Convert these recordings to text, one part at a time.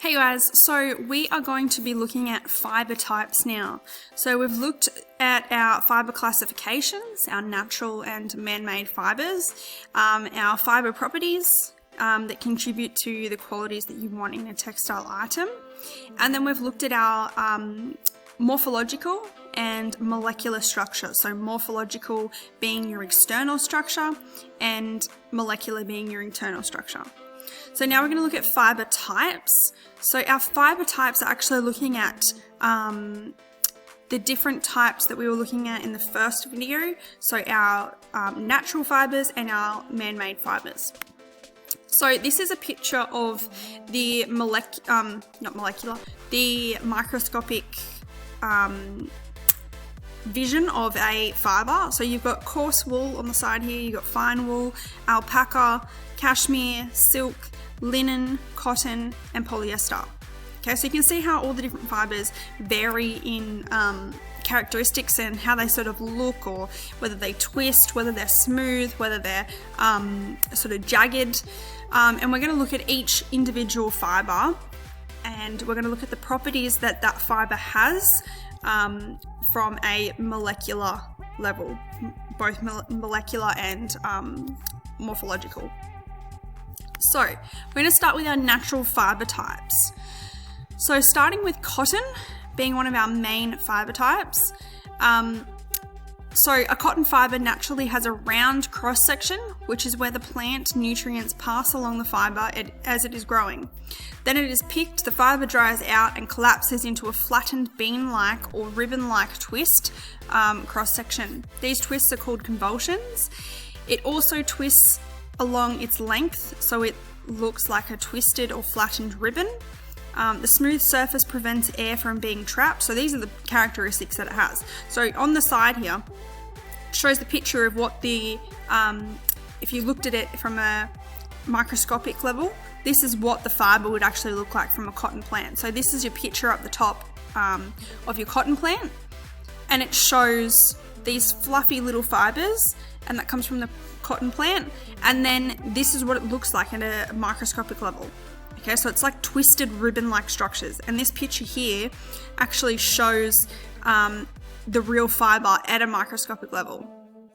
Hey guys, so we are going to be looking at fibre types now. So we've looked at our fibre classifications, our natural and man-made fibres, our fibre properties that contribute to the qualities that you want in a textile item, and then we've looked at our morphological and molecular structure. So morphological being your external structure and molecular being your internal structure. So now we're going to look at fibre types. So our fibre types are actually looking at the different types that we were looking at in the first video. So our natural fibres and our man-made fibres. So this is a picture of the the microscopic vision of a fibre. So you've got coarse wool on the side here, you've got fine wool, alpaca, cashmere, silk, linen, cotton, and polyester. Okay, so you can see how all the different fibres vary in characteristics and how they sort of look, or whether they twist, whether they're smooth, whether they're sort of jagged. And we're going to look at each individual fibre, and we're going to look at the properties that that fibre has from a molecular level, both molecular and morphological. So we're going to start with our natural fibre types. So starting with cotton being one of our main fibre types. So a cotton fibre naturally has a round cross section, which is where the plant nutrients pass along the fibre as it is growing. Then it is picked, the fibre dries out and collapses into a flattened bean-like or ribbon-like twist cross section. These twists are called convolutions. It also twists along its length, so it looks like a twisted or flattened ribbon. The smooth surface prevents air from being trapped. So these are the characteristics that it has. So on the side here, it shows the picture of what the, if you looked at it from a microscopic level, this is what the fibre would actually look like from a cotton plant. So this is your picture up the top of your cotton plant, and it shows these fluffy little fibres, and that comes from the cotton plant, and then this is what it looks like at a microscopic level. Okay, so it's like twisted ribbon-like structures, and this picture here actually shows the real fibre at a microscopic level.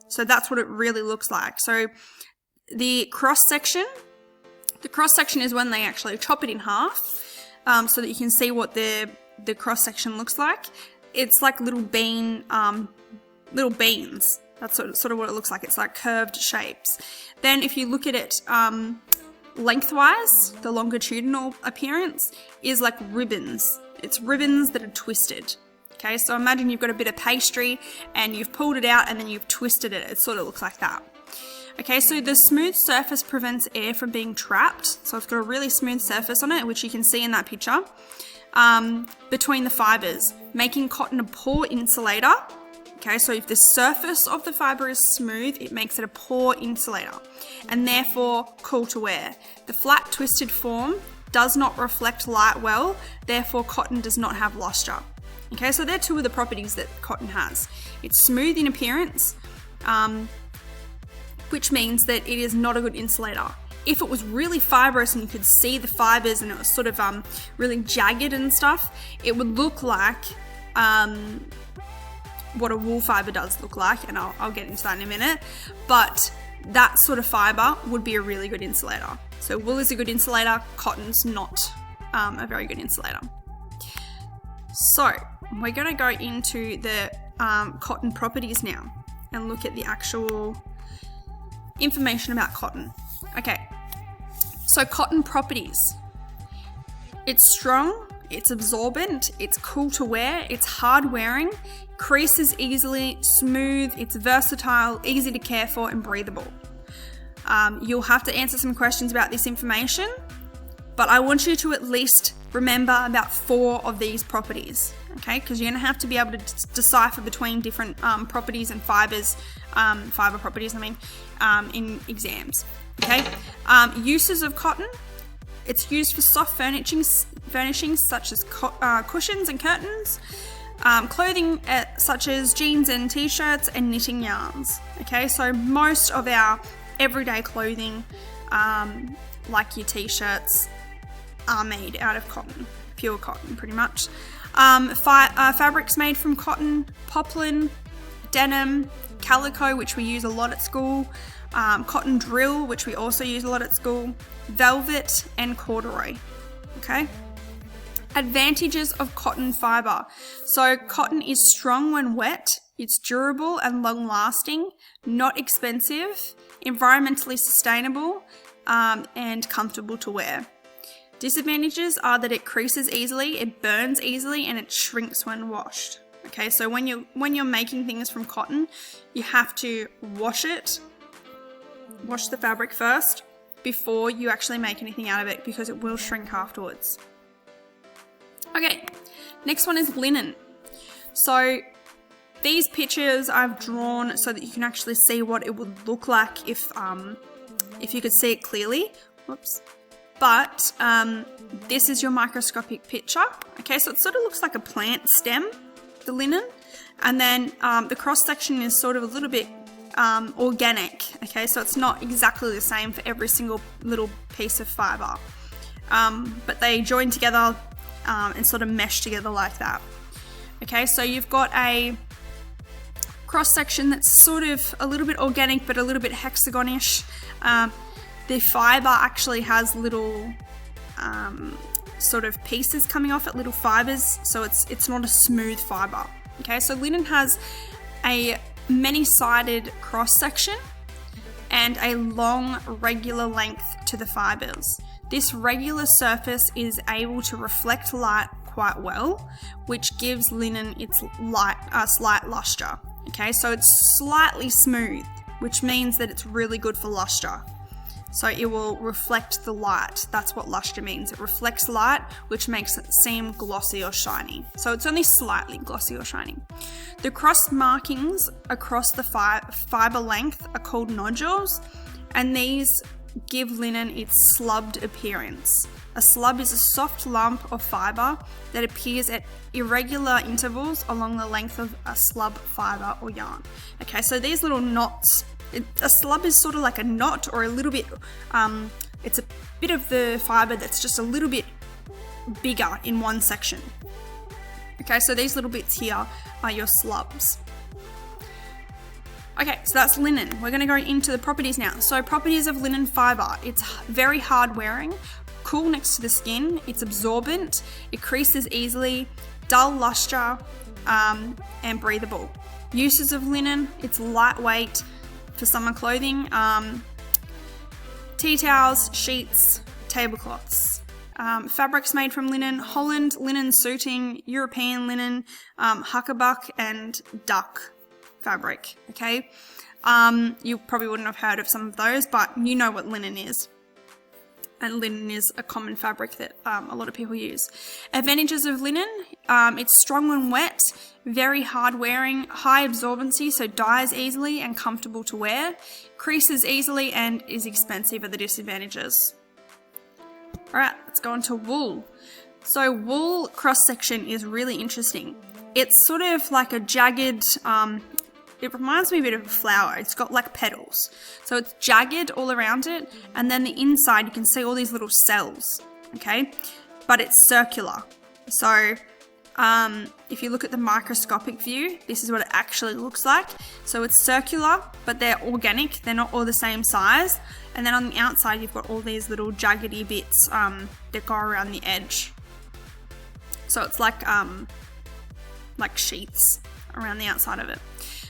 So that's what it really looks like. So the cross section is when they actually chop it in half, so that you can see what the cross section looks like. It's like little beans. That's sort of what it looks like. It's like curved shapes. Then if you look at it lengthwise, the longitudinal appearance is like ribbons. It's ribbons that are twisted. Okay, so imagine you've got a bit of pastry and you've pulled it out and then you've twisted it. It sort of looks like that. Okay, so the smooth surface prevents air from being trapped. So it's got a really smooth surface on it, which you can see in that picture, between the fibres, making cotton a poor insulator. Okay, so if the surface of the fibre is smooth, it makes it a poor insulator and therefore cool to wear. The flat twisted form does not reflect light well, therefore cotton does not have lustre. Okay, so they're two of the properties that cotton has. It's smooth in appearance, which means that it is not a good insulator. If it was really fibrous and you could see the fibres and it was sort of really jagged and stuff, it would look like what a wool fibre does look like, and I'll get into that in a minute, but that sort of fibre would be a really good insulator. So wool is a good insulator, cotton's not a very good insulator. So we're going to go into the cotton properties now and look at the actual information about cotton. Okay, so cotton properties. It's strong, it's absorbent, it's cool to wear, it's hard wearing, creases easily, smooth, it's versatile, easy to care for, and breathable. You'll have to answer some questions about this information, but I want you to at least remember about 4 of these properties, okay? Because you're going to have to be able to decipher between different properties and fibres, fibre properties, in exams, okay? Uses of cotton. It's used for soft furnishings such as cushions and curtains, clothing such as jeans and t-shirts, and knitting yarns. Okay, so most of our everyday clothing, like your t-shirts, are made out of cotton, pure cotton pretty much. Fabrics made from cotton, poplin, denim, calico, which we use a lot at school, cotton drill, which we also use a lot at school, velvet, and corduroy. Okay. Advantages of cotton fibre. So cotton is strong when wet, it's durable and long lasting, not expensive, environmentally sustainable, and comfortable to wear. Disadvantages are that it creases easily, it burns easily, and it shrinks when washed. Okay, so when you're making things from cotton, you have to wash the fabric first before you actually make anything out of it, because it will shrink afterwards. Okay, next one is linen. So these pictures I've drawn so that you can actually see what it would look like if you could see it clearly. Whoops. But this is your microscopic picture. Okay, so it sort of looks like a plant stem, the linen, and then the cross section is sort of a little bit organic. Okay, so it's not exactly the same for every single little piece of fibre, but they join together and sort of mesh together like that. Okay, so you've got a cross section that's sort of a little bit organic but a little bit hexagonish. The fibre actually has little sort of pieces coming off it, little fibres, so it's not a smooth fibre. Okay, so linen has a many-sided cross section and a long regular length to the fibres. This regular surface is able to reflect light quite well, which gives linen its slight luster. Okay, so it's slightly smooth, which means that it's really good for luster. So it will reflect the light. That's what luster means. It reflects light, which makes it seem glossy or shiny. So it's only slightly glossy or shiny. The cross markings across the fibre length are called nodules, and these give linen its slubbed appearance. A slub is a soft lump of fibre that appears at irregular intervals along the length of a slub fibre or yarn. Okay, so these little knots, a slub is sort of like a knot or a little bit, it's a bit of the fibre that's just a little bit bigger in one section. Okay, so these little bits here are your slubs. Okay, so that's linen. We're going to go into the properties now. So properties of linen fibre. It's very hard wearing, cool next to the skin, it's absorbent, it creases easily, dull luster, and breathable. Uses of linen, it's lightweight for summer clothing, tea towels, sheets, tablecloths. Fabrics made from linen: Holland linen suiting, European linen, huckabuck, and duck fabric. Okay, you probably wouldn't have heard of some of those, but you know what linen is. And linen is a common fabric that a lot of people use. Advantages of linen: it's strong when wet, very hard wearing, high absorbency, so dries easily and comfortable to wear, creases easily, and is expensive are the disadvantages. Alright, let's go on to wool. So wool cross section is really interesting. It's sort of like a jagged, it reminds me a bit of a flower. It's got like petals. So it's jagged all around it, and then the inside you can see all these little cells, okay? But it's circular. So if you look at the microscopic view, this is what it actually looks like. So it's circular, but they're organic. They're not all the same size. And then on the outside, you've got all these little jaggedy bits that go around the edge. So it's like sheets around the outside of it.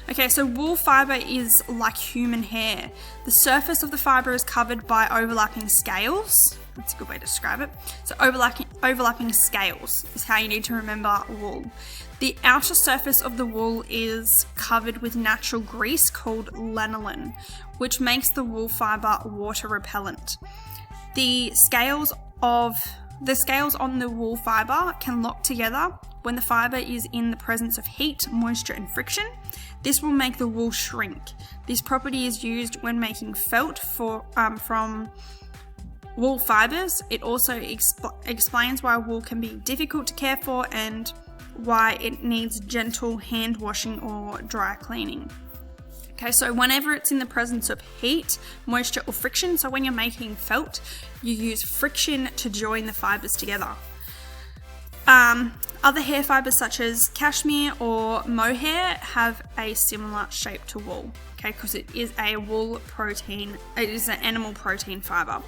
Okay, so wool fibre is like human hair. The surface of the fibre is covered by overlapping scales. That's a good way to describe it. So overlapping scales is how you need to remember wool. The outer surface of the wool is covered with natural grease called lanolin, which makes the wool fibre water repellent. The scales on the wool fibre can lock together when the fibre is in the presence of heat, moisture, and friction. This will make the wool shrink. This property is used when making felt from wool fibres. It also explains why wool can be difficult to care for and why it needs gentle hand washing or dry cleaning. Okay, so whenever it's in the presence of heat, moisture, or friction, so when you're making felt, you use friction to join the fibres together. Other hair fibres such as cashmere or mohair have a similar shape to wool, okay, because it is a wool protein, it is an animal protein fibre.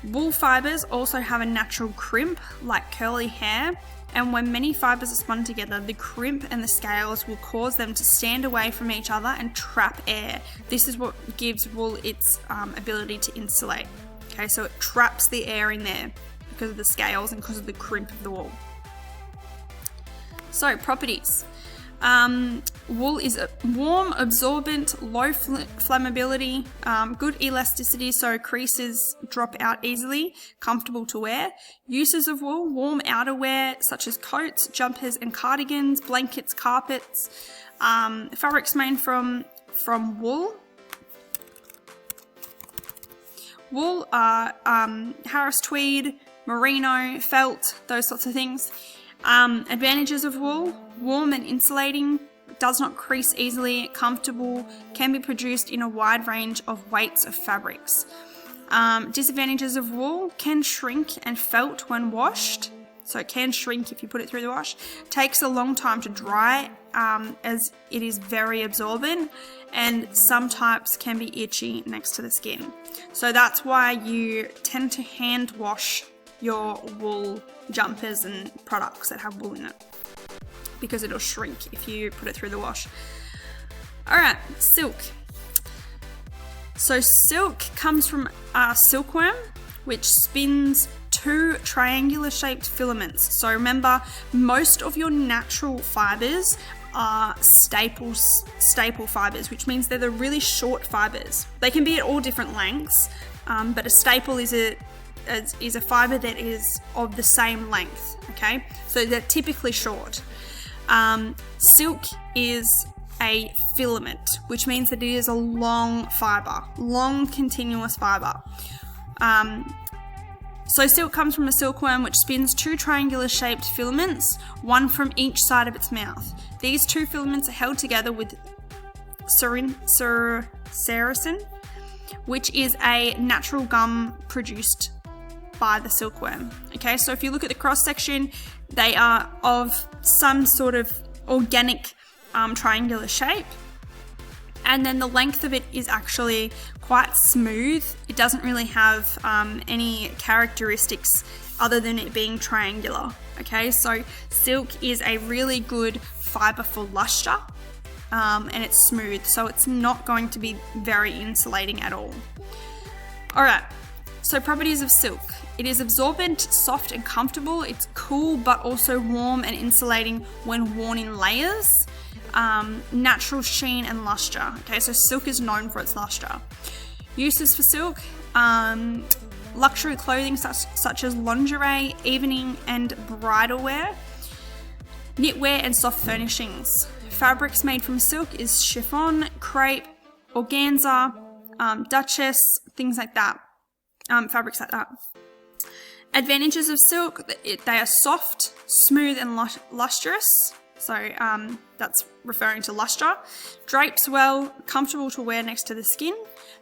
Wool fibres also have a natural crimp like curly hair, and when many fibres are spun together, the crimp and the scales will cause them to stand away from each other and trap air. This is what gives wool its ability to insulate. Okay, so it traps the air in there because of the scales and because of the crimp of the wool. So, properties. Wool is a warm, absorbent, low flammability, good elasticity, so creases drop out easily, comfortable to wear. Uses of wool: warm outerwear such as coats, jumpers and cardigans, blankets, carpets. Fabrics made from wool. Wool are Harris tweed, merino, felt, those sorts of things. Advantages of wool: warm and insulating, does not crease easily, comfortable, can be produced in a wide range of weights of fabrics. Disadvantages of wool: can shrink and felt when washed, so it can shrink if you put it through the wash. Takes a long time to dry, as it is very absorbent, and some types can be itchy next to the skin. So that's why you tend to hand wash your wool jumpers and products that have wool in it, because it'll shrink if you put it through the wash. Alright, silk. So silk comes from a silkworm, which spins two triangular shaped filaments. So remember, most of your natural fibers are staple fibers, which means they're the really short fibers. They can be at all different lengths, but a staple is a fiber that is of the same length, okay? So they're typically short. Silk is a filament, which means that it is a long fiber, long continuous fiber. So silk comes from a silkworm which spins two triangular shaped filaments, one from each side of its mouth. These two filaments are held together with sericin, which is a natural gum produced by the silkworm. Okay, so if you look at the cross section, they are of some sort of organic triangular shape, and then the length of it is actually quite smooth. It doesn't really have any characteristics other than it being triangular. Okay, so silk is a really good fiber for luster, and it's smooth, so it's not going to be very insulating at all. Alright, so properties of silk. It is absorbent, soft and comfortable. It's cool but also warm and insulating when worn in layers. Natural sheen and luster. Okay, so silk is known for its luster. Uses for silk: luxury clothing such as lingerie, evening and bridal wear, knitwear and soft furnishings. Fabrics made from silk is chiffon, crepe, organza, duchess, things like that. Fabrics like that. Advantages of silk: they are soft, smooth and lustrous. So that's referring to luster. Drapes well, comfortable to wear next to the skin.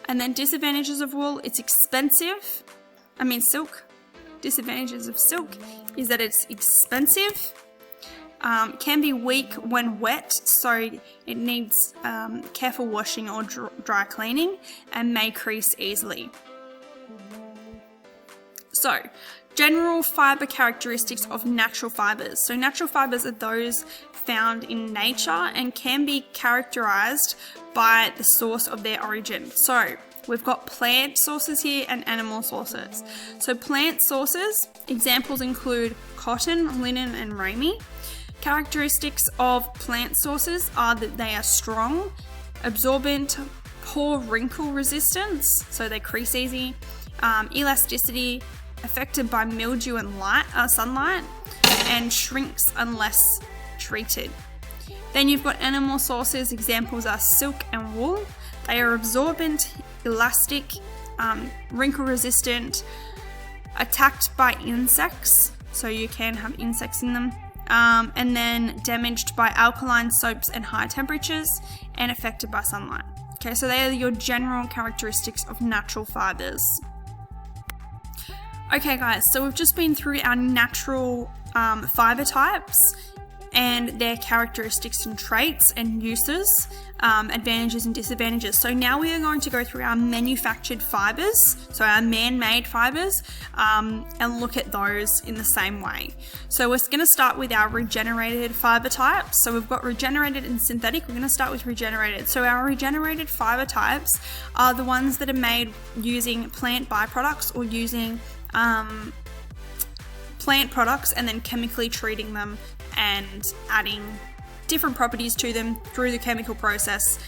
And then disadvantages of wool: it's expensive. Silk. Disadvantages of silk is that it's expensive. Can be weak when wet, so it needs careful washing or dry cleaning, and may crease easily. So, general fiber characteristics of natural fibers. So natural fibers are those found in nature and can be characterized by the source of their origin. So we've got plant sources here and animal sources. So plant sources, examples include cotton, linen and ramie. Characteristics of plant sources are that they are strong, absorbent, poor wrinkle resistance, so they crease easy, elasticity, affected by mildew and sunlight, and shrinks unless treated. Then you've got animal sources. Examples are silk and wool. They are absorbent, elastic, wrinkle resistant, attacked by insects, so you can have insects in them, and then damaged by alkaline soaps and high temperatures, and affected by sunlight. Okay, so they are your general characteristics of natural fibres. Okay guys, so we've just been through our natural fibre types and their characteristics and traits and uses, advantages and disadvantages. So now we are going to go through our manufactured fibres, so our man-made fibres, and look at those in the same way. So we're going to start with our regenerated fibre types. So we've got regenerated and synthetic. We're going to start with regenerated. So our regenerated fibre types are the ones that are made using plant byproducts or using plant products and then chemically treating them and adding different properties to them through the chemical process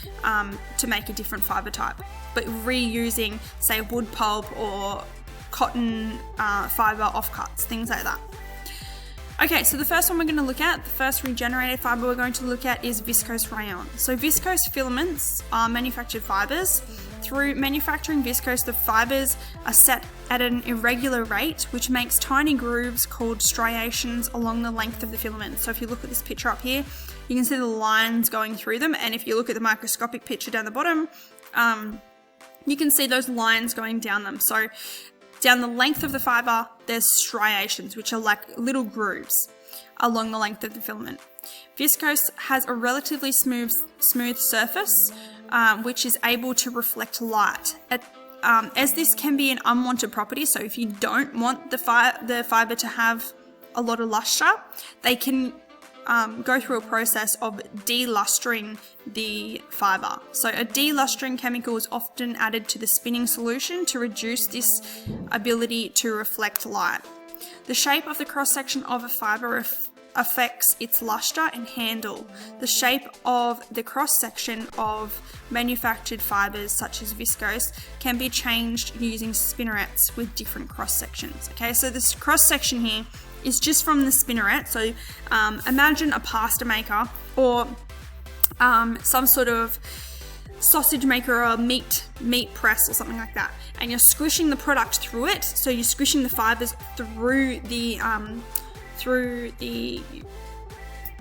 to make a different fibre type, but reusing, say, wood pulp or cotton fibre offcuts, things like that. Okay, so the first one we're going to look at, the first regenerated fibre we're going to look at is viscose rayon. So viscose filaments are manufactured fibres. Through manufacturing viscose, the fibres are set at an irregular rate, which makes tiny grooves called striations along the length of the filament. So if you look at this picture up here, you can see the lines going through them, and if you look at the microscopic picture down the bottom, you can see those lines going down them. So down the length of the fibre, there's striations, which are like little grooves along the length of the filament. Viscose has a relatively smooth surface, which is able to reflect light. As this can be an unwanted property, so if you don't want the fibre to have a lot of luster, they can go through a process of delustering the fibre. So a delustering chemical is often added to the spinning solution to reduce this ability to reflect light. The shape of the cross-section of a fibre affects its luster and handle. The shape of the cross-section of manufactured fibres such as viscose can be changed using spinnerets with different cross-sections. Okay, so this cross-section here is just from the spinneret. So imagine a pasta maker or some sort of sausage maker or meat press or something like that, and you're squishing the product through it. So you're squishing the fibres through the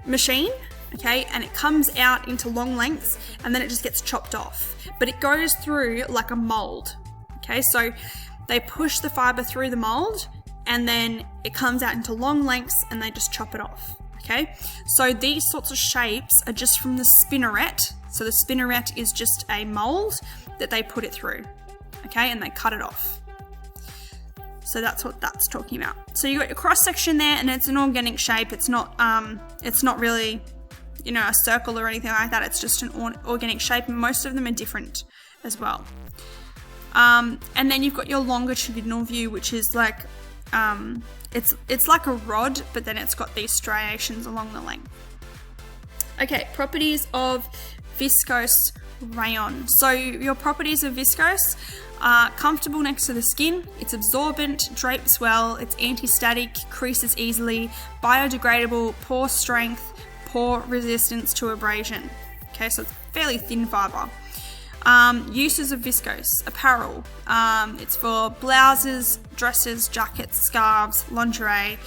machine, okay, and it comes out into long lengths and then it just gets chopped off, but it goes through like a mold. Okay, so they push the fibre through the mold and then it comes out into long lengths and they just chop it off. Okay, so these sorts of shapes are just from the spinneret. So the spinneret is just a mold that they put it through, okay, and they cut it off. So that's what that's talking about. So you got your cross section there, and it's an organic shape. It's not really, a circle or anything like that. It's just an organic shape, and most of them are different as well. And then you've got your longitudinal view, which is like it's like a rod, but then it's got these striations along the length. Okay, properties of viscose rayon. So your properties of viscose are comfortable next to the skin, it's absorbent, drapes well, it's anti-static, creases easily, biodegradable, poor strength, poor resistance to abrasion. Okay, so it's fairly thin fibre. Uses of viscose, apparel. It's for blouses, dresses, jackets, scarves, lingerie,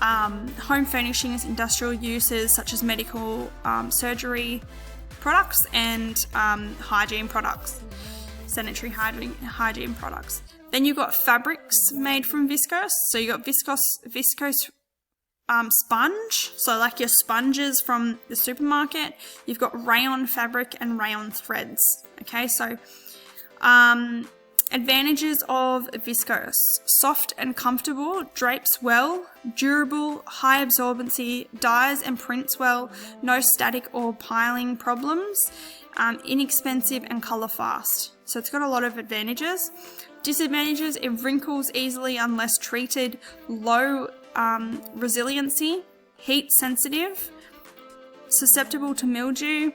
home furnishings, industrial uses such as medical, surgery products, and hygiene products, sanitary hygiene products. Then you've got fabrics made from viscose. So you got viscose sponge, so like your sponges from the supermarket. You've got rayon fabric and rayon threads. Okay, so advantages of viscose: soft and comfortable, drapes well, durable, high absorbency, dyes and prints well, no static or piling problems, inexpensive and colour fast. So it's got a lot of advantages. Disadvantages: it wrinkles easily unless treated, low resiliency, heat sensitive, susceptible to mildew,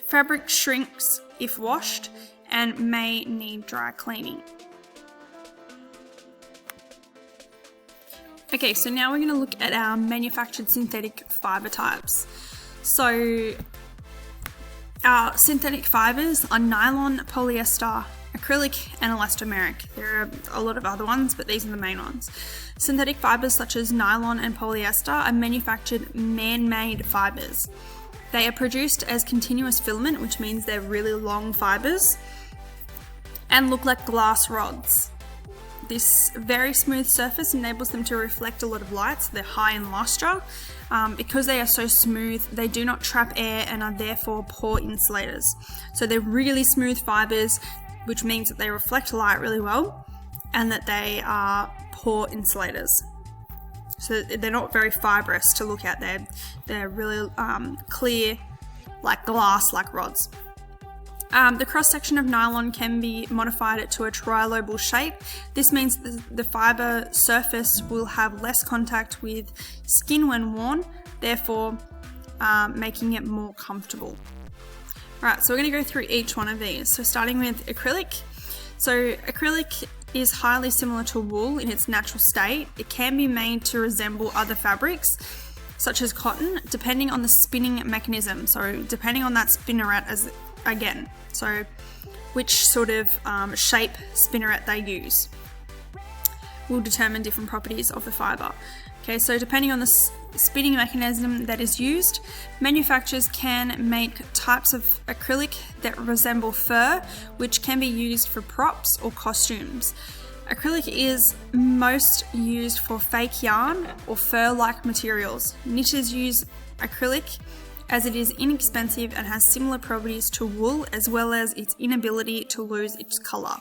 fabric shrinks if washed, and may need dry cleaning. Okay, so now we're going to look at our manufactured synthetic fibre types. So our synthetic fibres are nylon, polyester, acrylic and elastomeric. There are a lot of other ones, but these are the main ones. Synthetic fibres such as nylon and polyester are manufactured man-made fibres. They are produced as continuous filament, which means they're really long fibres, and look like glass rods. This very smooth surface enables them to reflect a lot of light, so they're high in lustre. Because they are so smooth, they do not trap air and are therefore poor insulators. So they're really smooth fibres, which means that they reflect light really well and that they are poor insulators. So they're not very fibrous to look at. They're really clear, like glass, like rods. The cross-section of nylon can be modified to a trilobal shape. This means the fibre surface will have less contact with skin when worn, therefore making it more comfortable. Alright, so we're going to go through each one of these. So starting with acrylic. So acrylic is highly similar to wool in its natural state. It can be made to resemble other fabrics, such as cotton, depending on the spinning mechanism. So depending on that spinneret again. So which sort of shape spinneret they use will determine different properties of the fibre. Okay, so depending on the spinning mechanism that is used, manufacturers can make types of acrylic that resemble fur, which can be used for props or costumes. Acrylic is most used for fake yarn or fur-like materials. Knitters use acrylic as it is inexpensive and has similar properties to wool, as well as its inability to lose its colour.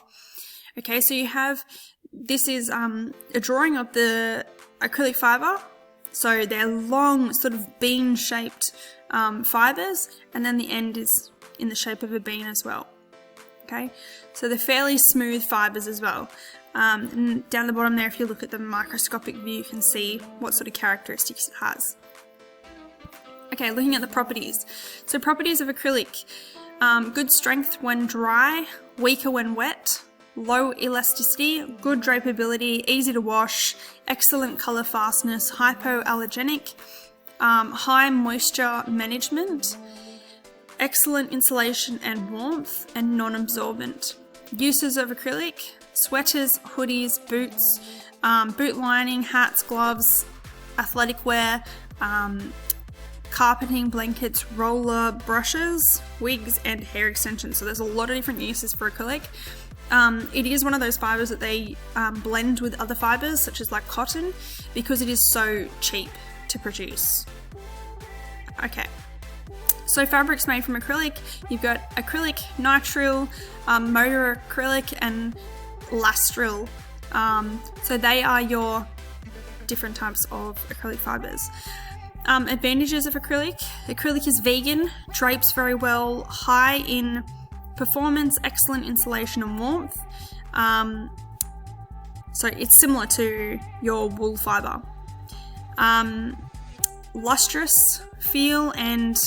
Okay, so this is a drawing of the acrylic fibre. So they're long, sort of bean-shaped fibres, and then the end is in the shape of a bean as well. Okay, so they're fairly smooth fibres as well. And down the bottom there, if you look at the microscopic view, you can see what sort of characteristics it has. Okay, looking at the properties. So properties of acrylic. Good strength when dry, weaker when wet, low elasticity, good drapeability, easy to wash, excellent colour fastness, hypoallergenic, high moisture management, excellent insulation and warmth, and non-absorbent. Uses of acrylic: sweaters, hoodies, boots, boot lining, hats, gloves, athletic wear, carpeting, blankets, roller brushes, wigs, and hair extensions. So there's a lot of different uses for acrylic. It is one of those fibres that they blend with other fibres, such as like cotton, because it is so cheap to produce. Okay, so fabrics made from acrylic, you've got acrylic, nitrile, motor acrylic, and lastryl. So they are your different types of acrylic fibres. Advantages of acrylic. Acrylic is vegan, drapes very well, high in performance, excellent insulation and warmth. So it's similar to your wool fibre. Lustrous feel and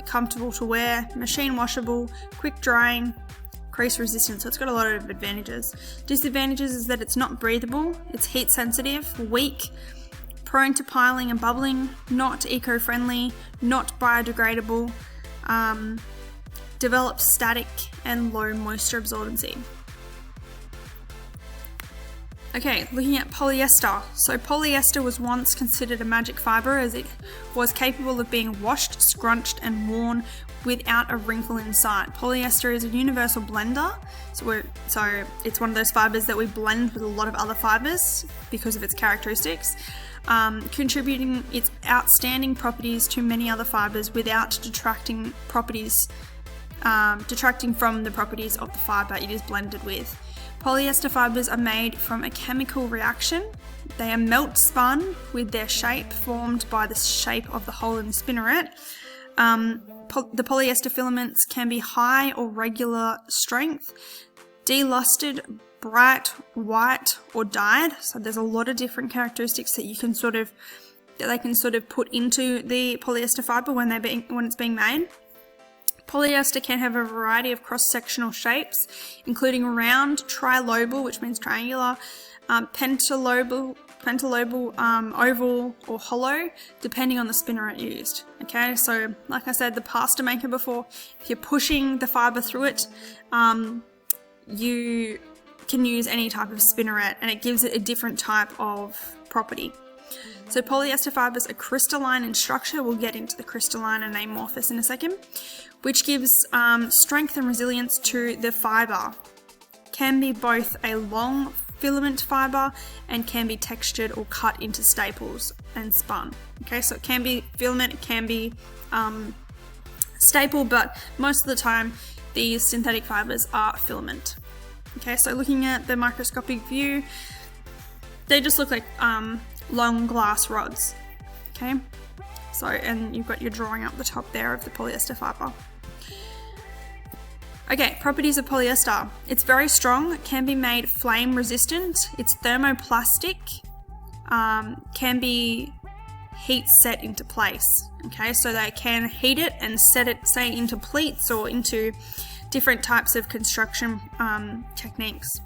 comfortable to wear, machine washable, quick drying, crease resistant. So it's got a lot of advantages. Disadvantages is that it's not breathable, it's heat sensitive, weak, prone to piling and bubbling, not eco-friendly, not biodegradable, develops static and low moisture absorbency. Okay, looking at polyester. So polyester was once considered a magic fibre as it was capable of being washed, scrunched and worn without a wrinkle in sight. Polyester is a universal blender, so it's one of those fibres that we blend with a lot of other fibres because of its characteristics, contributing its outstanding properties to many other fibres without detracting from the properties of the fibre it is blended with. Polyester fibres are made from a chemical reaction. They are melt spun with their shape formed by the shape of the hole in the spinneret. The polyester filaments can be high or regular strength, delustered, bright, white, or dyed. So there's a lot of different characteristics that they can sort of put into the polyester fibre when it's being made. Polyester can have a variety of cross-sectional shapes, including round, trilobal, which means triangular, pentalobal, oval, or hollow, depending on the spinneret used. Okay, so like I said, the pasta maker before, if you're pushing the fibre through it, you can use any type of spinneret, and it gives it a different type of property. So polyester fibres are crystalline in structure. We'll get into the crystalline and amorphous in a second, which gives strength and resilience to the fibre. Can be both a long filament fibre and can be textured or cut into staples and spun. Okay, so it can be filament, it can be staple, but most of the time these synthetic fibres are filament. Okay, so looking at the microscopic view, they just look like long glass rods. Okay, so, and you've got your drawing up the top there of the polyester fibre. Okay, properties of polyester. It's very strong, it can be made flame resistant, it's thermoplastic, can be heat set into place. Okay, so they can heat it and set it, say, into pleats or into different types of construction techniques.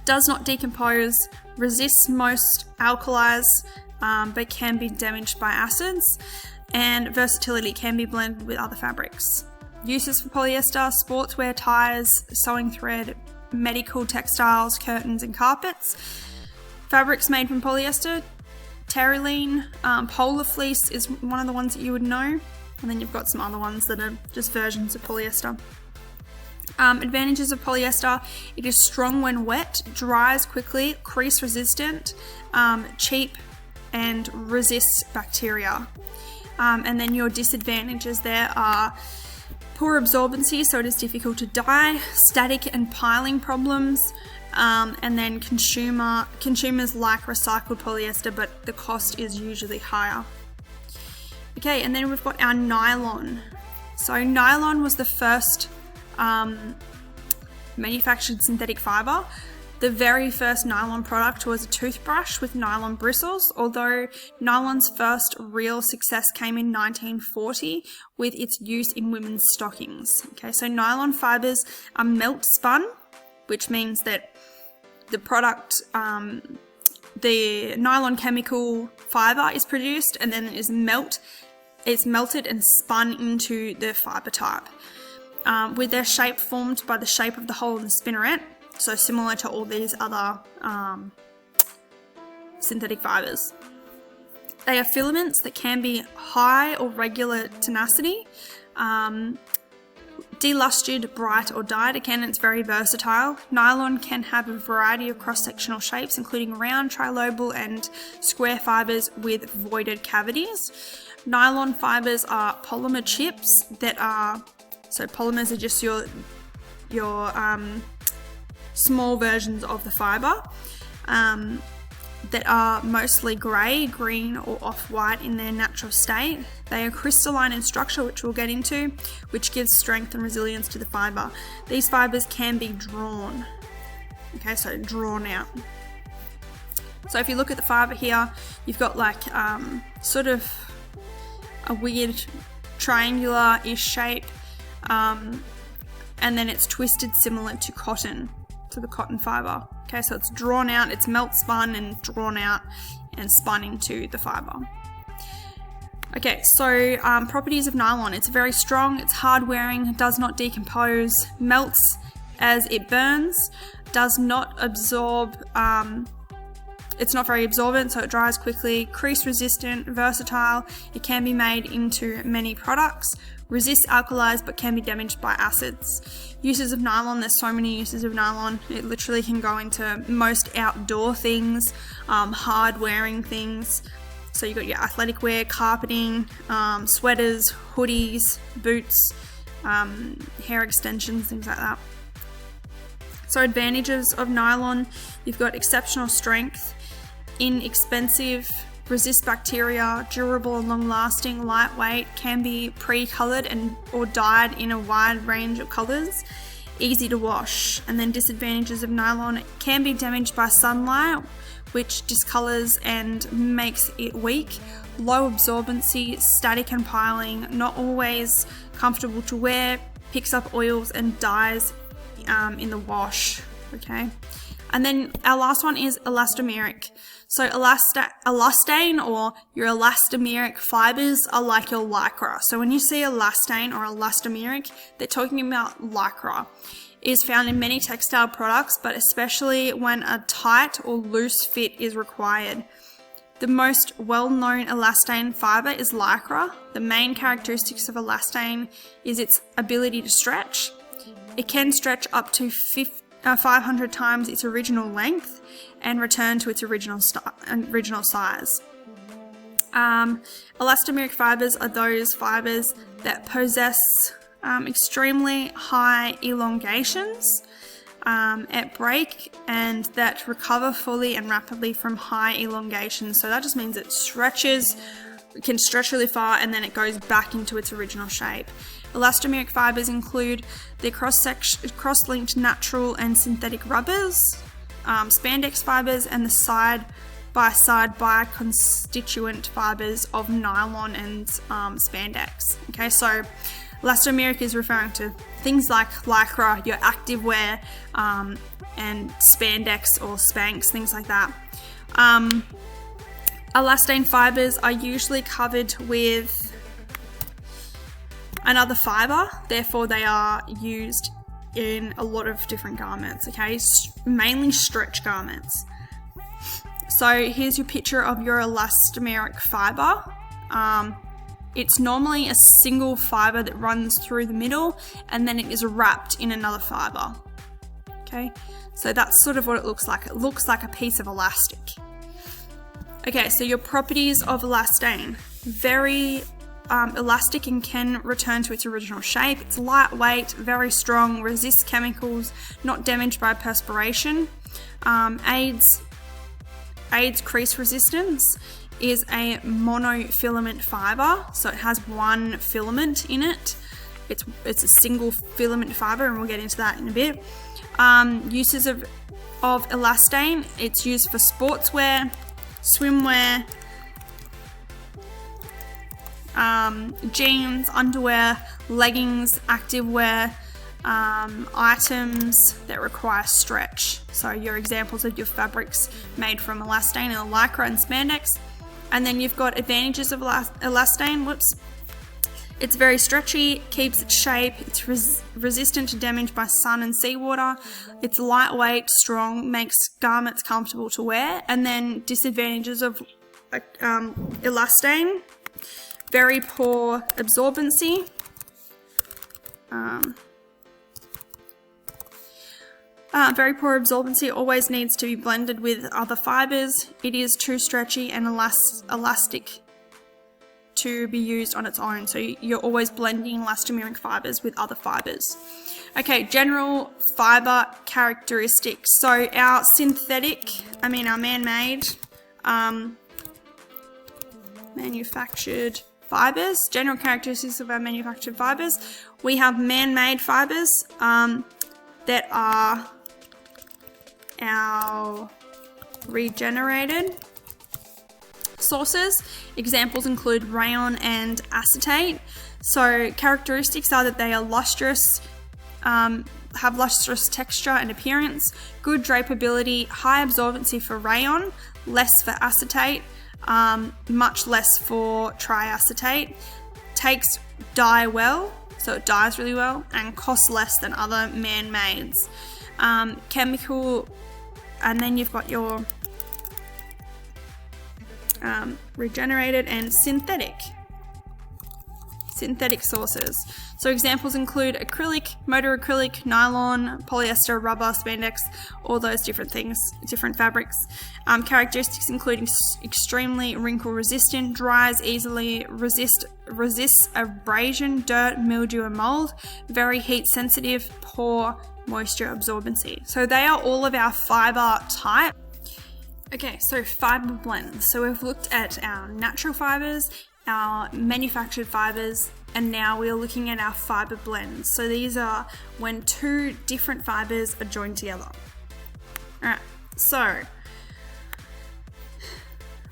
Does not decompose, resists most alkalis, but can be damaged by acids, and versatility, can be blended with other fabrics. Uses for polyester: sportswear, tyres, sewing thread, medical textiles, curtains and carpets. Fabrics made from polyester: terylene, polar fleece is one of the ones that you would know, and then you've got some other ones that are just versions of polyester. Advantages of polyester: it is strong when wet, dries quickly, crease resistant, cheap, and resists bacteria. And then your disadvantages there are poor absorbency, so it is difficult to dye, static and piling problems, and then consumers like recycled polyester, but the cost is usually higher. Okay, and then we've got our nylon. So nylon was the first manufactured synthetic fibre. The very first nylon product was a toothbrush with nylon bristles, although nylon's first real success came in 1940 with its use in women's stockings. Okay, so nylon fibres are melt spun, which means that the product, the nylon chemical fibre is produced and then it's melted and spun into the fibre type, with their shape formed by the shape of the hole in the spinneret. So similar to all these other synthetic fibres. They are filaments that can be high or regular tenacity, delustered, bright or dyed. Again, it's very versatile. Nylon can have a variety of cross-sectional shapes, including round, trilobal and square fibres with voided cavities. Nylon fibres are polymer chips that are, so polymers are just your small versions of the fibre that are mostly grey, green or off-white in their natural state. They are crystalline in structure, which we'll get into, which gives strength and resilience to the fibre. These fibres can be drawn. Okay, so drawn out. So if you look at the fibre here, you've got like sort of a weird triangular-ish shape, and then it's twisted similar to cotton, to the cotton fibre. Okay, so it's drawn out, it's melt spun and drawn out and spun into the fibre. Okay, so properties of nylon. It's very strong, it's hard wearing, does not decompose, melts as it burns, does not absorb, it's not very absorbent, so it dries quickly, crease resistant, versatile, it can be made into many products, resists alkalis but can be damaged by acids. Uses of nylon, there's so many uses of nylon. It literally can go into most outdoor things, hard wearing things. So you've got your athletic wear, carpeting, sweaters, hoodies, boots, hair extensions, things like that. So advantages of nylon: you've got exceptional strength, inexpensive, resists bacteria, durable and long-lasting, lightweight, can be pre-coloured and or dyed in a wide range of colours, easy to wash. And then disadvantages of nylon: it can be damaged by sunlight, which discolours and makes it weak, low absorbency, static and piling, not always comfortable to wear, picks up oils and dyes in the wash. Okay, and then our last one is elastomeric. So elastane or your elastomeric fibres are like your lycra. So when you see elastane or elastomeric, they're talking about lycra. is found in many textile products, but especially when a tight or loose fit is required. The most well-known elastane fibre is lycra. The main characteristics of elastane is its ability to stretch. It can stretch up to 500 times its original length and return to its original size. Elastomeric fibres are those fibres that possess extremely high elongations at break and that recover fully and rapidly from high elongation. So that just means it can stretch really far and then it goes back into its original shape. Elastomeric fibres include the cross-linked natural and synthetic rubbers, spandex fibres, and the side-by-side bi-constituent fibres of nylon and spandex. Okay, so elastomeric is referring to things like lycra, your activewear, and spandex or Spanx, things like that. Elastane fibres are usually covered with another fibre, therefore they are used in a lot of different garments, okay? Mainly stretch garments. So here's your picture of your elastomeric fibre. It's normally a single fibre that runs through the middle and then it is wrapped in another fibre. Okay, so that's sort of what it looks like. It looks like a piece of elastic. Okay, so your properties of elastane. Very elastic and can return to its original shape. It's lightweight, very strong, resists chemicals, not damaged by perspiration. AIDS crease resistance. Is a monofilament fibre, so it has one filament in it. It's a single filament fibre, and we'll get into that in a bit. Uses of elastane. It's used for sportswear, swimwear, jeans, underwear, leggings, activewear, items that require stretch. So your examples of your fabrics made from elastane are lycra and spandex. And then you've got advantages of elastane. It's very stretchy, keeps its shape, it's resistant to damage by sun and seawater, it's lightweight, strong, makes garments comfortable to wear. And then disadvantages of elastane: very poor absorbency. Very poor absorbency, always needs to be blended with other fibres. It is too stretchy and elastic to be used on its own. So you're always blending elastomeric fibres with other fibres. Okay, general fibre characteristics. So our man-made, manufactured fibres, general characteristics of our manufactured fibres. We have man-made fibres that are our regenerated sources. Examples include rayon and acetate. So characteristics are that they are lustrous, have lustrous texture and appearance, good drapeability, high absorbency for rayon, less for acetate, much less for triacetate, takes dye well, so it dyes really well, and costs less than other man-mades. Chemical, and then you've got your regenerated and synthetic sources. So examples include acrylic, motor acrylic, nylon, polyester, rubber, spandex, all those different things, different fabrics. Characteristics including extremely wrinkle resistant, dries easily, resists abrasion, dirt, mildew and mold, very heat sensitive, poor moisture absorbency. So they are all of our fibre type. Okay, so fibre blends. So we've looked at our natural fibres, our manufactured fibres, and now we are looking at our fibre blends. So these are when two different fibres are joined together. Alright, so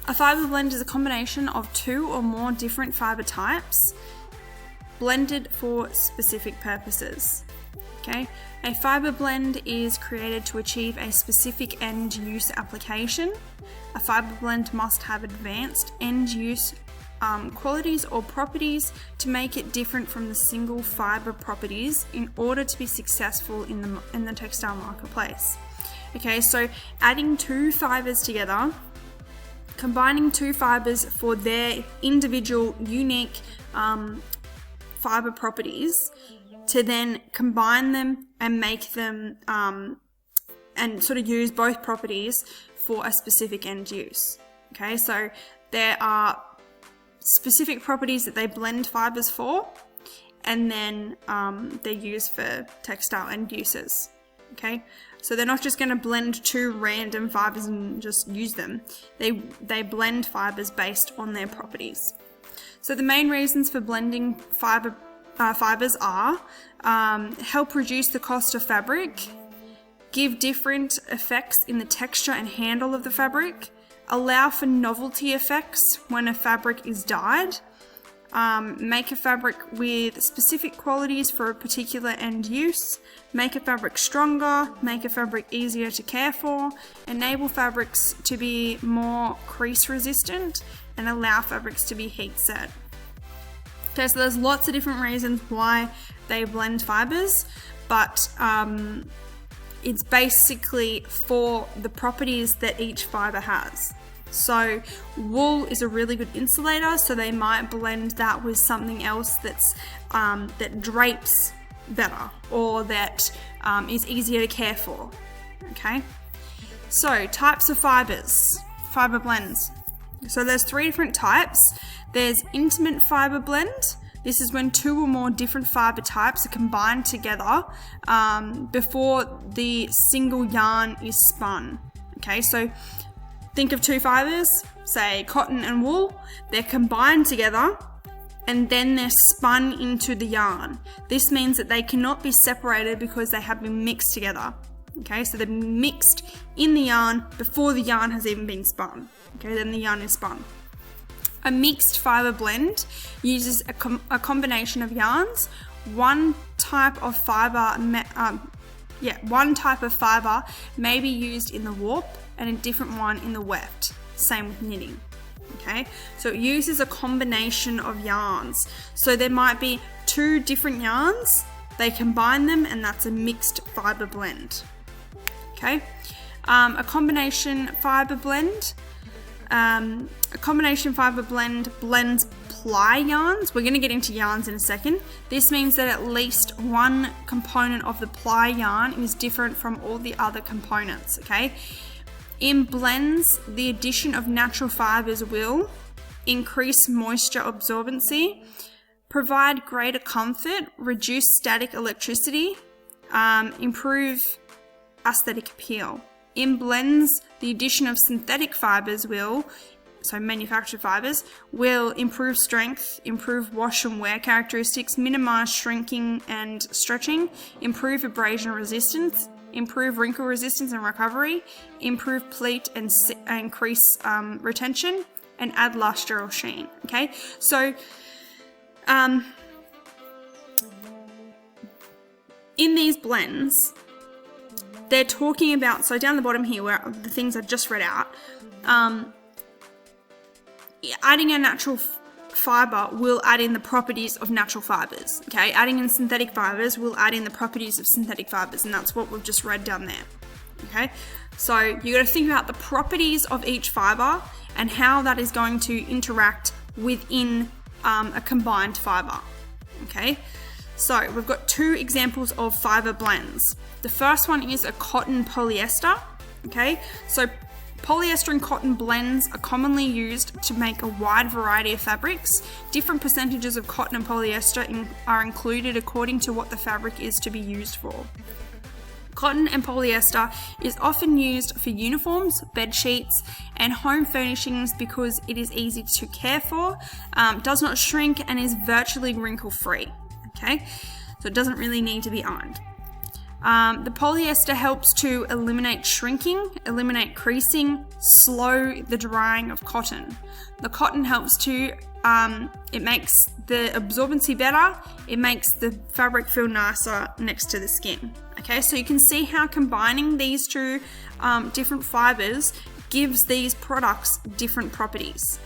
a fibre blend is a combination of two or more different fibre types blended for specific purposes. Okay, a fibre blend is created to achieve a specific end-use application. A fibre blend must have advanced end-use qualities or properties to make it different from the single fibre properties in order to be successful in the textile marketplace. Okay, so adding two fibres together, combining two fibres for their individual unique fibre properties, to then combine them and make them and sort of use both properties for a specific end use. Okay, so there are specific properties that they blend fibres for, and then they're used for textile end uses. Okay, so they're not just going to blend two random fibres and just use them. They blend fibres based on their properties. So the main reasons for blending fibres are help reduce the cost of fabric, give different effects in the texture and handle of the fabric, allow for novelty effects when a fabric is dyed, make a fabric with specific qualities for a particular end use, make a fabric stronger, make a fabric easier to care for, enable fabrics to be more crease resistant, and allow fabrics to be heat set. Okay, so there's lots of different reasons why they blend fibres, but it's basically for the properties that each fibre has. So wool is a really good insulator, so they might blend that with something else that's that drapes better, or that is easier to care for. Okay, so types of fibres, fibre blends. So there's three different types. There's intimate fibre blend. This is when two or more different fibre types are combined together before the single yarn is spun. Okay, so think of two fibres, say cotton and wool. They're combined together and then they're spun into the yarn. This means that they cannot be separated because they have been mixed together. Okay, so they're mixed in the yarn before the yarn has even been spun. Okay, then the yarn is spun. A mixed fibre blend uses a combination of yarns. One type of fibre may be used in the warp and a different one in the weft. Same with knitting. Okay, so it uses a combination of yarns. So there might be two different yarns, they combine them, and that's a mixed fibre blend. Okay, a combination fibre blend. A combination fibre blend blends ply yarns. We're going to get into yarns in a second. This means that at least one component of the ply yarn is different from all the other components. Okay. In blends, the addition of natural fibres will increase moisture absorbency, provide greater comfort, reduce static electricity, improve aesthetic appeal. In blends, the addition of synthetic fibres manufactured fibres, will improve strength, improve wash and wear characteristics, minimise shrinking and stretching, improve abrasion resistance, improve wrinkle resistance and recovery, improve pleat and increase retention, and add luster or sheen. Okay, so in these blends, they're talking about, so down the bottom here where the things I've just read out, adding a natural fibre will add in the properties of natural fibres. Okay, adding in synthetic fibres will add in the properties of synthetic fibres, and that's what we've just read down there. Okay, so you got to think about the properties of each fibre and how that is going to interact within a combined fibre. Okay, so we've got two examples of fibre blends. The first one is a cotton polyester. Okay, so polyester and cotton blends are commonly used to make a wide variety of fabrics. Different percentages of cotton and polyester are included according to what the fabric is to be used for. Cotton and polyester is often used for uniforms, bed sheets, and home furnishings because it is easy to care for, does not shrink, and is virtually wrinkle-free. Okay, so it doesn't really need to be ironed. The polyester helps to eliminate shrinking, eliminate creasing, slow the drying of cotton. The cotton helps to, it makes the absorbency better, it makes the fabric feel nicer next to the skin. Okay, so you can see how combining these two different fibres gives these products different properties.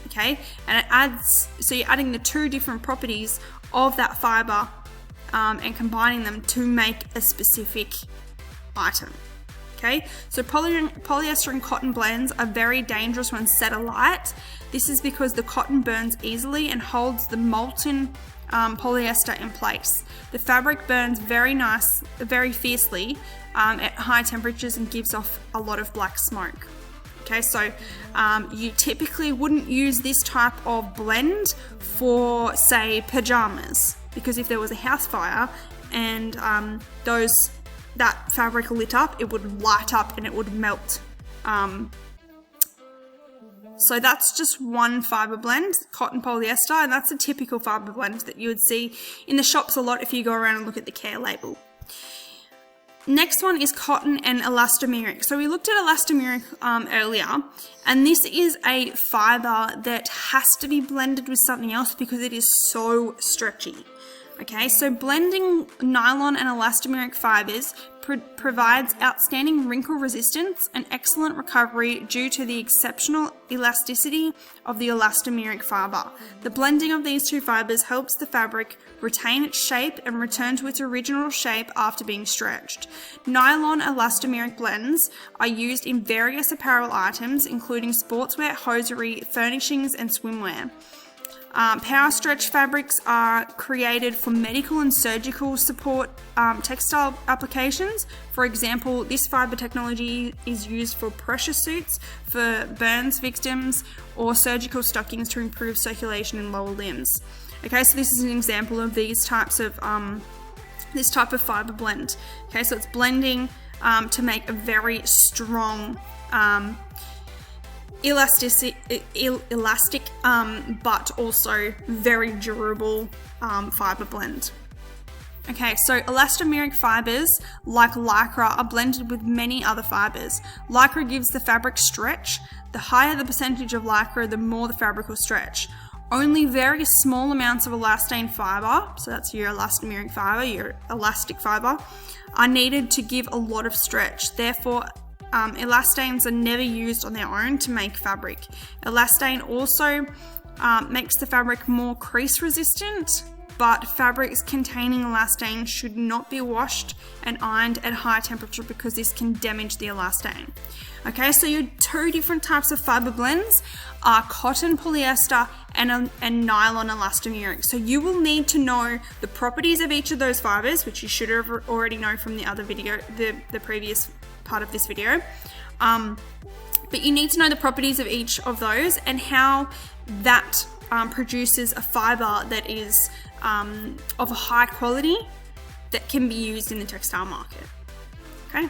okay? And it adds, so you're adding the two different properties of that fibre and combining them to make a specific item. Okay, so polyester and cotton blends are very dangerous when set alight. This is because the cotton burns easily and holds the molten polyester in place. The fabric burns very fiercely at high temperatures and gives off a lot of black smoke. Okay, so you typically wouldn't use this type of blend for, say, pajamas, because if there was a house fire and that fabric lit up, it would light up and it would melt. So that's just one fibre blend, cotton polyester, and that's a typical fibre blend that you would see in the shops a lot if you go around and look at the care label. Next one is cotton and elastomeric. So we looked at elastomeric earlier, and this is a fibre that has to be blended with something else because it is so stretchy. Okay, so blending nylon and elastomeric fibres provides outstanding wrinkle resistance and excellent recovery due to the exceptional elasticity of the elastomeric fibre. The blending of these two fibres helps the fabric retain its shape and return to its original shape after being stretched. Nylon elastomeric blends are used in various apparel items, including sportswear, hosiery, furnishings, and swimwear. Power stretch fabrics are created for medical and surgical support textile applications. For example, this fibre technology is used for pressure suits for burns victims or surgical stockings to improve circulation in lower limbs. Okay, so this is an example of this type of fibre blend. Okay, so it's blending to make a very strong elastic, but also very durable fibre blend. Okay, so elastomeric fibres, like lycra, are blended with many other fibres. Lycra gives the fabric stretch. The higher the percentage of lycra, the more the fabric will stretch. Only very small amounts of elastane fibre, so that's your elastomeric fibre, your elastic fibre, are needed to give a lot of stretch. Therefore, elastanes are never used on their own to make fabric. Elastane also makes the fabric more crease resistant, but fabrics containing elastane should not be washed and ironed at high temperature because this can damage the elastane. Okay, so your two different types of fibre blends are cotton polyester and nylon elastomeric. So you will need to know the properties of each of those fibres, which you should have already known from the other video, the previous part of this video. But you need to know the properties of each of those and how that produces a fibre that is of a high quality that can be used in the textile market. Okay.